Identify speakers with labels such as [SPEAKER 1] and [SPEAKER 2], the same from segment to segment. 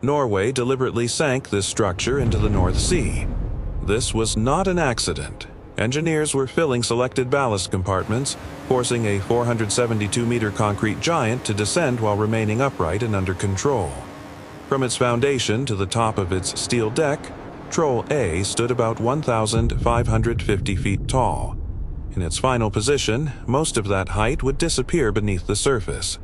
[SPEAKER 1] Norway deliberately sank this structure into the North Sea. This was not an accident. Engineers were filling selected ballast compartments, forcing a 472-meter concrete giant to descend while remaining upright and under control. From its foundation to the top of its steel deck, Troll A stood about 1,550 feet tall. In its final position, most of that height would disappear beneath the surface.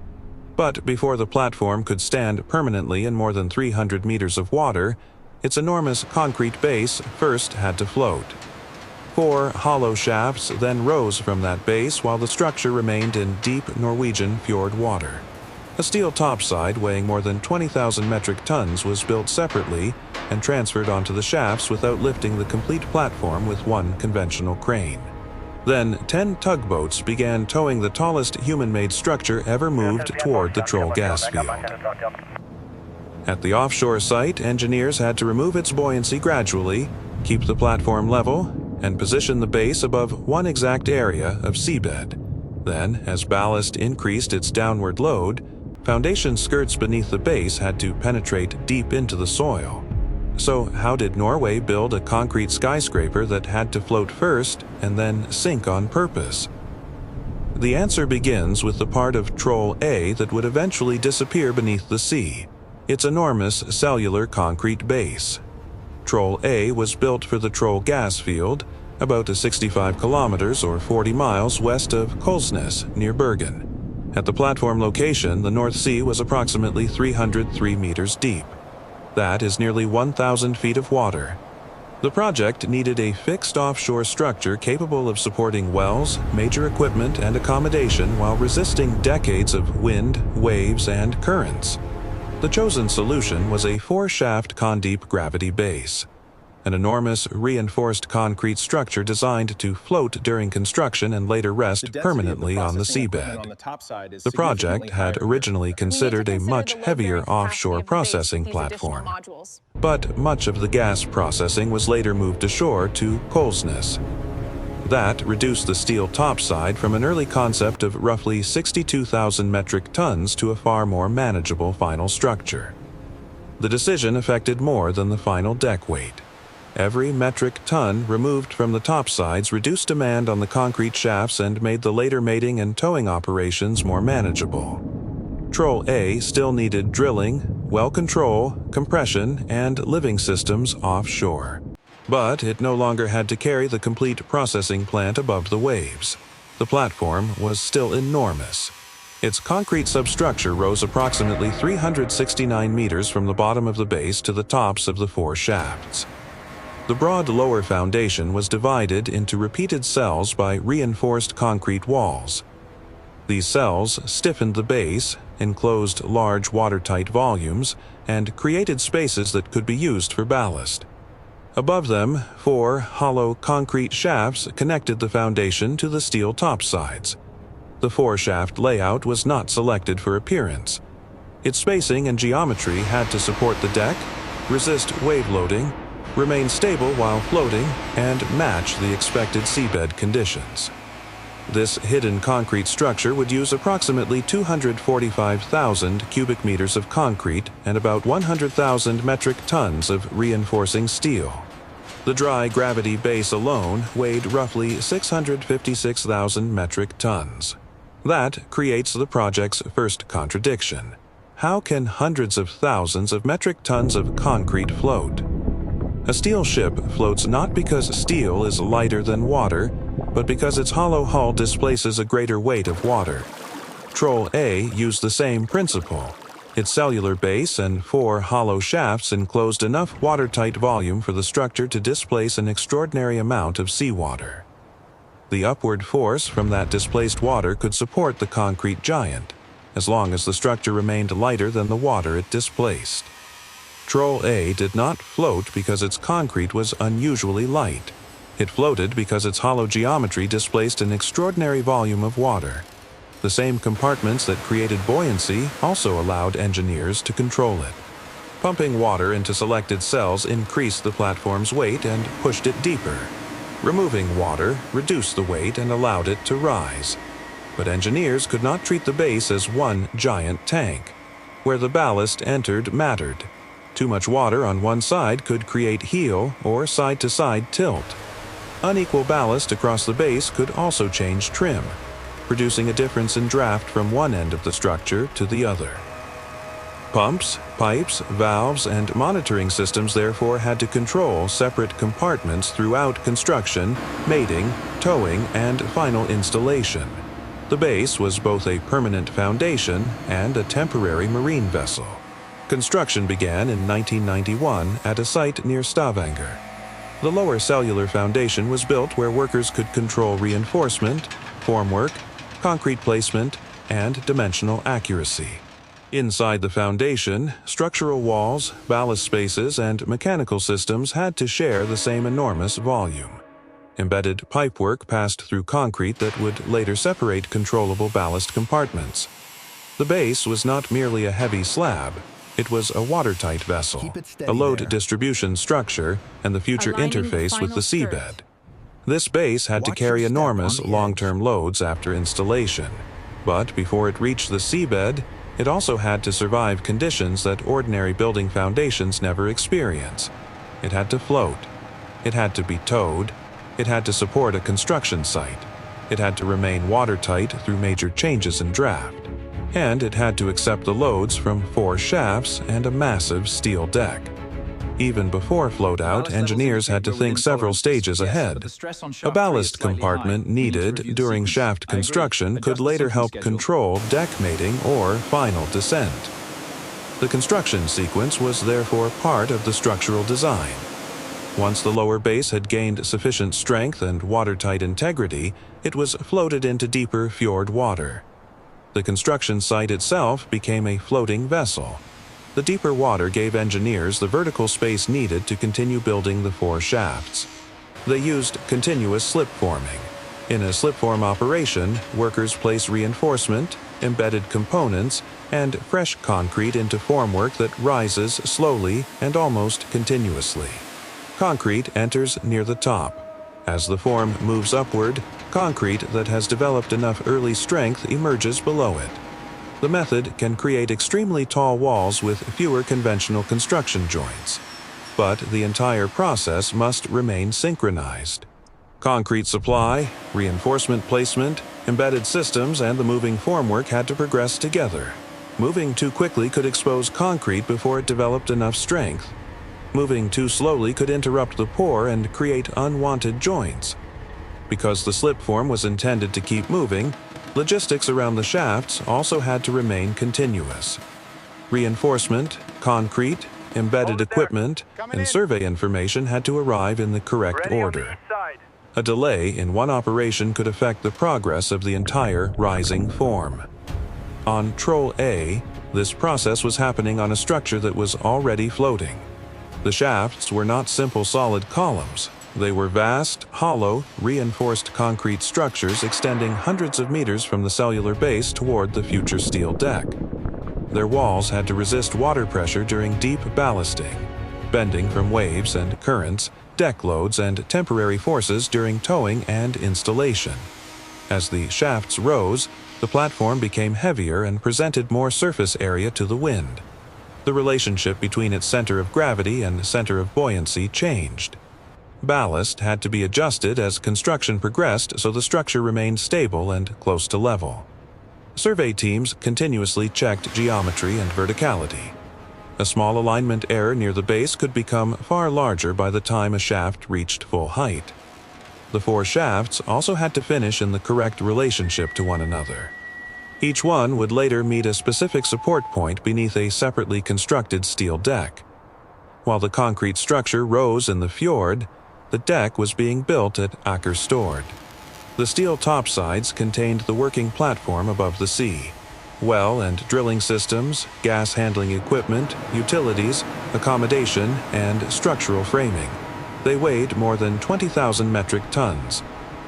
[SPEAKER 1] But before the platform could stand permanently in more than 300 meters of water, its enormous concrete base first had to float. 4 hollow shafts then rose from that base while the structure remained in deep Norwegian fjord water. A steel topside weighing more than 20,000 metric tons was built separately and transferred onto the shafts without lifting the complete platform with one conventional crane. Then 10 tugboats began towing the tallest human-made structure ever moved toward the Troll gas field. At the offshore site, engineers had to remove its buoyancy gradually, keep the platform level, and position the base above one exact area of seabed. Then, as ballast increased its downward load, foundation skirts beneath the base had to penetrate deep into the soil. So how did Norway build a concrete skyscraper that had to float first and then sink on purpose? The answer begins with the part of Troll A that would eventually disappear beneath the sea, its enormous cellular concrete base. Troll A was built for the Troll gas field, about 65 kilometers or 40 miles west of Kolsnes, near Bergen. At the platform location, the North Sea was approximately 303 meters deep. That is nearly 1,000 feet of water. The project needed a fixed offshore structure capable of supporting wells, major equipment, and accommodation while resisting decades of wind, waves, and currents. The chosen solution was a 4-shaft condeep gravity base, an enormous reinforced concrete structure designed to float during construction and later rest permanently on the seabed. The project had originally considered a much heavier offshore processing platform, but much of the gas processing was later moved ashore to Kolsnes. That reduced the steel topside from an early concept of roughly 62,000 metric tons to a far more manageable final structure. The decision affected more than the final deck weight. Every metric ton removed from the topsides reduced demand on the concrete shafts and made the later mating and towing operations more manageable. Troll A still needed drilling, well control, compression, and living systems offshore. But it no longer had to carry the complete processing plant above the waves. The platform was still enormous. Its concrete substructure rose approximately 369 meters from the bottom of the base to the tops of the 4 shafts. The broad lower foundation was divided into repeated cells by reinforced concrete walls. These cells stiffened the base, enclosed large watertight volumes, and created spaces that could be used for ballast. Above them, 4 hollow concrete shafts connected the foundation to the steel topsides. The 4-shaft layout was not selected for appearance. Its spacing and geometry had to support the deck, resist wave loading, remain stable while floating, and match the expected seabed conditions. This hidden concrete structure would use approximately 245,000 cubic meters of concrete and about 100,000 metric tons of reinforcing steel. The dry gravity base alone weighed roughly 656,000 metric tons. That creates the project's first contradiction. How can hundreds of thousands of metric tons of concrete float? A steel ship floats not because steel is lighter than water, but because its hollow hull displaces a greater weight of water. Troll A used the same principle. Its cellular base and 4 hollow shafts enclosed enough watertight volume for the structure to displace an extraordinary amount of seawater. The upward force from that displaced water could support the concrete giant, as long as the structure remained lighter than the water it displaced. Troll A did not float because its concrete was unusually light. It floated because its hollow geometry displaced an extraordinary volume of water. The same compartments that created buoyancy also allowed engineers to control it. Pumping water into selected cells increased the platform's weight and pushed it deeper. Removing water reduced the weight and allowed it to rise. But engineers could not treat the base as one giant tank. Where the ballast entered mattered. Too much water on one side could create heel or side-to-side tilt. Unequal ballast across the base could also change trim, producing a difference in draft from one end of the structure to the other. Pumps, pipes, valves, and monitoring systems therefore had to control separate compartments throughout construction, mating, towing, and final installation. The base was both a permanent foundation and a temporary marine vessel. Construction began in 1991 at a site near Stavanger. The lower cellular foundation was built where workers could control reinforcement, formwork, concrete placement, and dimensional accuracy. Inside the foundation, structural walls, ballast spaces, and mechanical systems had to share the same enormous volume. Embedded pipework passed through concrete that would later separate controllable ballast compartments. The base was not merely a heavy slab. It was a watertight vessel, a load distribution structure, and the future interface with the seabed. This base had to carry enormous long-term loads after installation, but before it reached the seabed, it also had to survive conditions that ordinary building foundations never experience. It had to float. It had to be towed. It had to support a construction site. It had to remain watertight through major changes in draft. And it had to accept the loads from 4 shafts and a massive steel deck. Even before float-out, engineers had to think several stages ahead. A ballast compartment needed during shaft construction could later help control deck mating or final descent. The construction sequence was therefore part of the structural design. Once the lower base had gained sufficient strength and watertight integrity, it was floated into deeper fjord water. The construction site itself became a floating vessel. The deeper water gave engineers the vertical space needed to continue building the 4 shafts. They used continuous slipforming. In a slipform operation, workers place reinforcement, embedded components, and fresh concrete into formwork that rises slowly and almost continuously. Concrete enters near the top. As the form moves upward, concrete that has developed enough early strength emerges below it. The method can create extremely tall walls with fewer conventional construction joints. But the entire process must remain synchronized. Concrete supply, reinforcement placement, embedded systems, and the moving formwork had to progress together. Moving too quickly could expose concrete before it developed enough strength. Moving too slowly could interrupt the pour and create unwanted joints. Because the slipform was intended to keep moving, logistics around the shafts also had to remain continuous. Reinforcement, concrete, embedded equipment, and survey information had to arrive in the correct order. A delay in one operation could affect the progress of the entire rising form. On Troll A, this process was happening on a structure that was already floating. The shafts were not simple solid columns. They were vast, hollow, reinforced concrete structures extending hundreds of meters from the cellular base toward the future steel deck. Their walls had to resist water pressure during deep ballasting, bending from waves and currents, deck loads, and temporary forces during towing and installation. As the shafts rose, the platform became heavier and presented more surface area to the wind. The relationship between its center of gravity and center of buoyancy changed. Ballast had to be adjusted as construction progressed so the structure remained stable and close to level. Survey teams continuously checked geometry and verticality. A small alignment error near the base could become far larger by the time a shaft reached full height. The 4 shafts also had to finish in the correct relationship to one another. Each one would later meet a specific support point beneath a separately constructed steel deck. While the concrete structure rose in the fjord, the deck was being built at Akerstord. The steel topsides contained the working platform above the sea. Well and drilling systems, gas handling equipment, utilities, accommodation, and structural framing. They weighed more than 20,000 metric tons.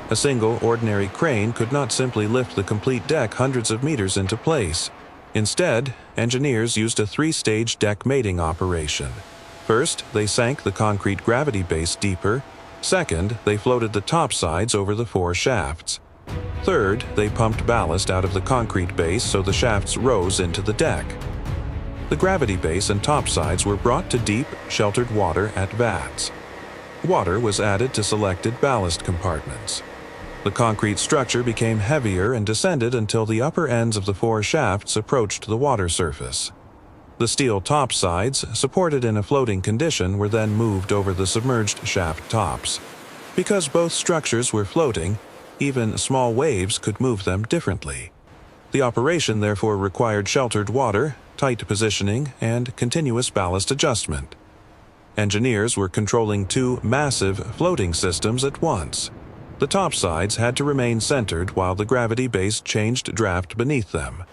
[SPEAKER 1] A single ordinary crane could not simply lift the complete deck hundreds of meters into place. Instead, engineers used a 3-stage deck mating operation. First, they sank the concrete gravity base deeper. Second, they floated the topsides over the 4 shafts. Third, they pumped ballast out of the concrete base so the shafts rose into the deck. The gravity base and topsides were brought to deep, sheltered water at vats. Water was added to selected ballast compartments. The concrete structure became heavier and descended until the upper ends of the 4 shafts approached the water surface. The steel topsides, supported in a floating condition, were then moved over the submerged shaft tops. Because both structures were floating, even small waves could move them differently. The operation therefore required sheltered water, tight positioning, and continuous ballast adjustment. Engineers were controlling 2 massive floating systems at once. The topsides had to remain centered while the gravity base changed draft beneath them.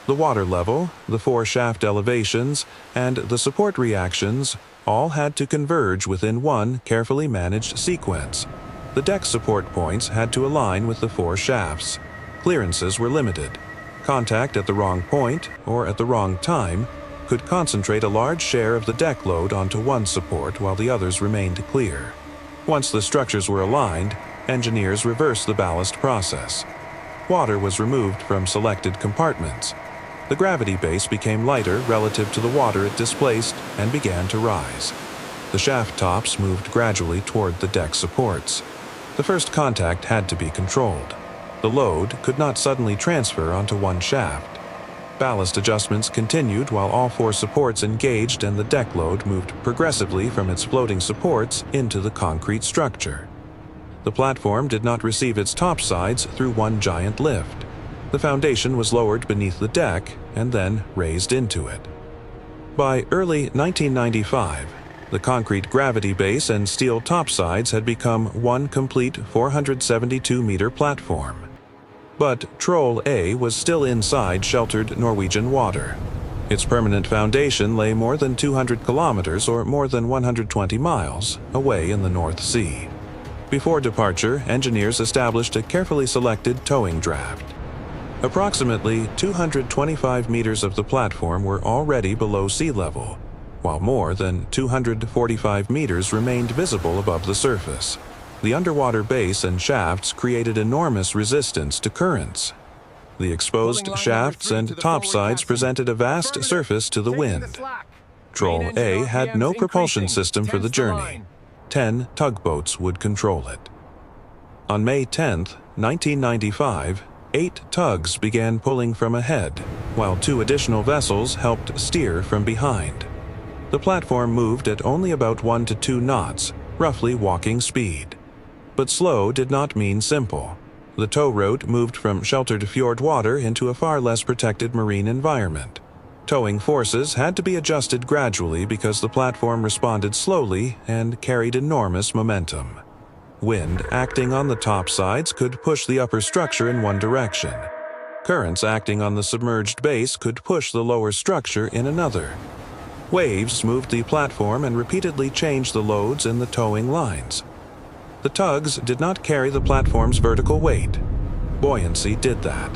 [SPEAKER 1] The water level, the 4 shaft elevations, and the support reactions all had to converge within one carefully managed sequence. The deck support points had to align with the 4 shafts. Clearances were limited. Contact at the wrong point, or at the wrong time, could concentrate a large share of the deck load onto one support while the others remained clear. Once the structures were aligned, engineers reversed the ballast process. Water was removed from selected compartments. The gravity base became lighter relative to the water it displaced and began to rise. The shaft tops moved gradually toward the deck supports. The first contact had to be controlled. The load could not suddenly transfer onto one shaft. Ballast adjustments continued while all 4 supports engaged and the deck load moved progressively from its floating supports into the concrete structure. The platform did not receive its topsides through one giant lift. The foundation was lowered beneath the deck and then raised into it. By early 1995, the concrete gravity base and steel topsides had become one complete 472-meter platform. But Troll A was still inside sheltered Norwegian water. Its permanent foundation lay more than 200 kilometers or more than 120 miles away in the North Sea. Before departure, engineers established a carefully selected towing draft. Approximately 225 meters of the platform were already below sea level, while more than 245 meters remained visible above the surface. The underwater base and shafts created enormous resistance to currents. The exposed shafts and topsides presented a vast surface to the wind. Troll A had no propulsion system for the journey. 10 tugboats would control it. On May 10, 1995, 8 tugs began pulling from ahead, while 2 additional vessels helped steer from behind. The platform moved at only about 1 to 2 knots, roughly walking speed. But slow did not mean simple. The tow route moved from sheltered fjord water into a far less protected marine environment. Towing forces had to be adjusted gradually because the platform responded slowly and carried enormous momentum. Wind acting on the topsides could push the upper structure in one direction. Currents acting on the submerged base could push the lower structure in another. Waves moved the platform and repeatedly changed the loads in the towing lines. The tugs did not carry the platform's vertical weight. Buoyancy did that.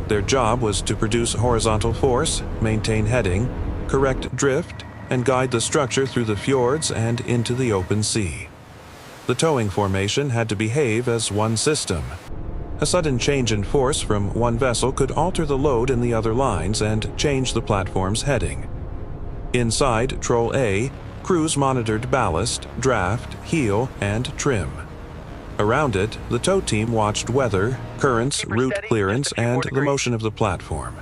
[SPEAKER 1] Their job was to produce horizontal force, maintain heading, correct drift, and guide the structure through the fjords and into the open sea. The towing formation had to behave as one system. A sudden change in force from one vessel could alter the load in the other lines and change the platform's heading. Inside Troll A, crews monitored ballast, draft, heel, and trim. Around it, the tow team watched weather, currents, route clearance, and the motion of the platform.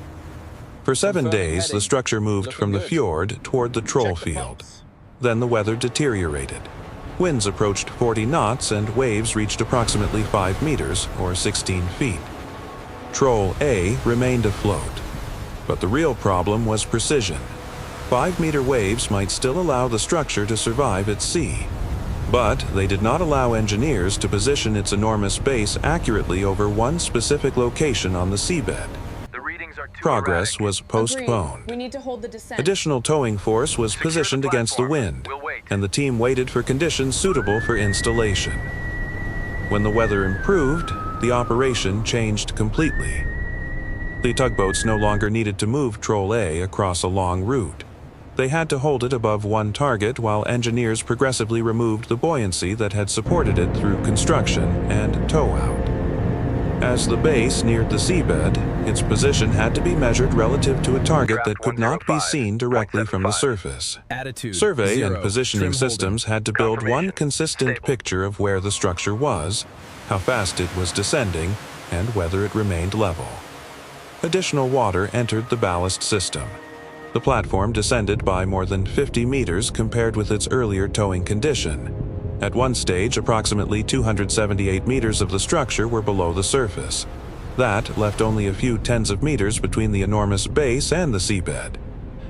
[SPEAKER 1] For 7 days, the structure moved from the fjord toward the Troll field. Then the weather deteriorated. Winds approached 40 knots and waves reached approximately 5 meters, or 16 feet. Troll A remained afloat. But the real problem was precision. 5-meter waves might still allow the structure to survive at sea. But they did not allow engineers to position its enormous base accurately over one specific location on the seabed. Progress was postponed.
[SPEAKER 2] We need to hold the descent.
[SPEAKER 1] Additional towing force was positioned against the wind, and the team waited for conditions suitable for installation. When the weather improved, the operation changed completely. The tugboats no longer needed to move Troll A across a long route. They had to hold it above one target while engineers progressively removed the buoyancy that had supported it through construction and tow out. As the base neared the seabed, its position had to be measured relative to a target that could not be seen directly from the surface. Survey and positioning systems had to build one consistent picture of where the structure was, how fast it was descending, and whether it remained level. Additional water entered the ballast system. The platform descended by more than 50 meters compared with its earlier towing condition. At one stage, approximately 278 meters of the structure were below the surface. That left only a few tens of meters between the enormous base and the seabed.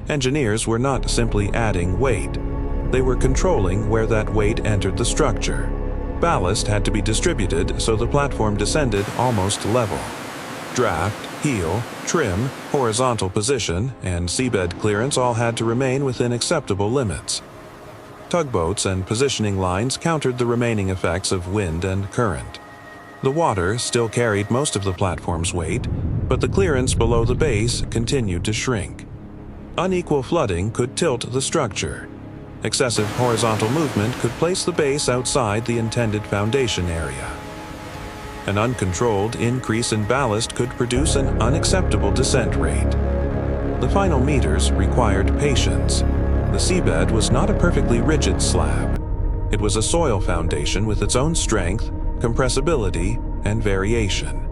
[SPEAKER 1] Engineers were not simply adding weight. They were controlling where that weight entered the structure. Ballast had to be distributed so the platform descended almost level. Draft, heel, trim, horizontal position, and seabed clearance all had to remain within acceptable limits. Tugboats and positioning lines countered the remaining effects of wind and current. The water still carried most of the platform's weight, but the clearance below the base continued to shrink. Unequal flooding could tilt the structure. Excessive horizontal movement could place the base outside the intended foundation area. An uncontrolled increase in ballast could produce an unacceptable descent rate. The final meters required patience. The seabed was not a perfectly rigid slab. It was a soil foundation with its own strength, compressibility, and variation.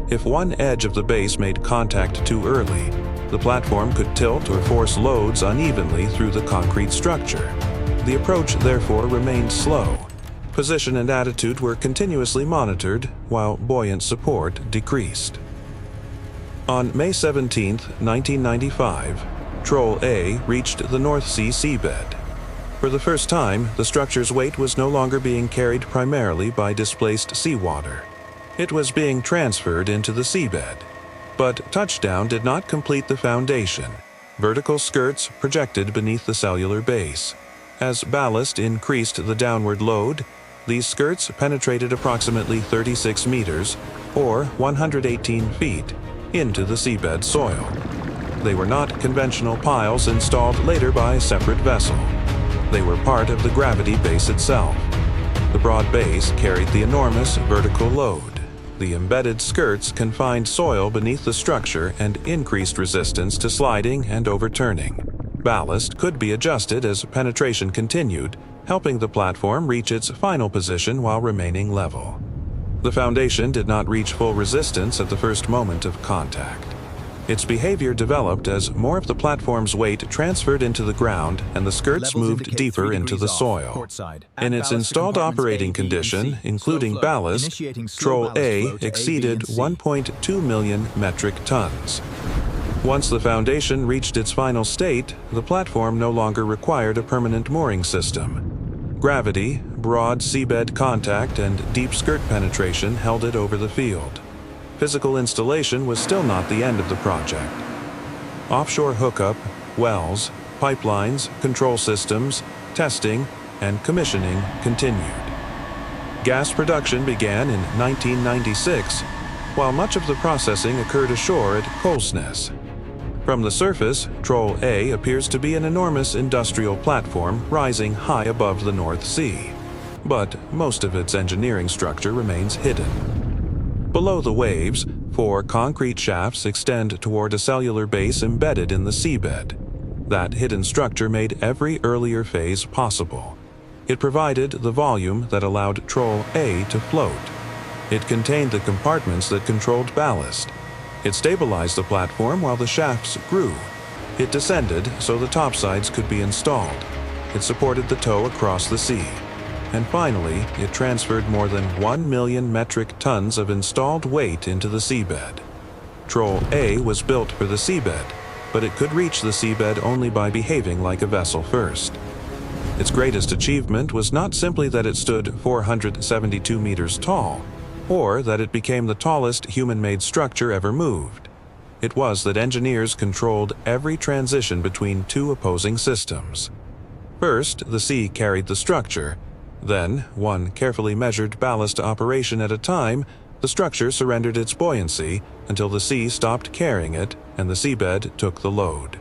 [SPEAKER 1] If one edge of the base made contact too early, the platform could tilt or force loads unevenly through the concrete structure. The approach, therefore, remained slow. Position and attitude were continuously monitored, while buoyant support decreased. On May 17, 1995, Troll A reached the North Sea seabed. For the first time, the structure's weight was no longer being carried primarily by displaced seawater. It was being transferred into the seabed. But touchdown did not complete the foundation. Vertical skirts projected beneath the cellular base. As ballast increased the downward load, these skirts penetrated approximately 36 meters, or 118 feet, into the seabed soil. They were not conventional piles installed later by a separate vessel. They were part of the gravity base itself. The broad base carried the enormous vertical load. The embedded skirts confined soil beneath the structure and increased resistance to sliding and overturning. Ballast could be adjusted as penetration continued, helping the platform reach its final position while remaining level. The foundation did not reach full resistance at the first moment of contact. Its behavior developed as more of the platform's weight transferred into the ground and the skirts moved deeper into the soil. In its installed operating condition, including ballast, Troll A exceeded 1.2 million metric tons. Once the foundation reached its final state, the platform no longer required a permanent mooring system. Gravity, broad seabed contact, and deep skirt penetration held it over the field. Physical installation was still not the end of the project. Offshore hookup, wells, pipelines, control systems, testing, and commissioning continued. Gas production began in 1996, while much of the processing occurred ashore at Kolsnes. From the surface, Troll A appears to be an enormous industrial platform rising high above the North Sea, but most of its engineering structure remains hidden. Below the waves, 4 concrete shafts extend toward a cellular base embedded in the seabed. That hidden structure made every earlier phase possible. It provided the volume that allowed Troll A to float. It contained the compartments that controlled ballast. It stabilized the platform while the shafts grew. It descended so the topsides could be installed. It supported the tow across the sea. And finally, it transferred more than 1 million metric tons of installed weight into the seabed. Troll A was built for the seabed, but it could reach the seabed only by behaving like a vessel first. Its greatest achievement was not simply that it stood 472 meters tall, or that it became the tallest human-made structure ever moved. It was that engineers controlled every transition between 2 opposing systems. First, the sea carried the structure. Then, one carefully measured ballast operation at a time, the structure surrendered its buoyancy until the sea stopped carrying it and the seabed took the load.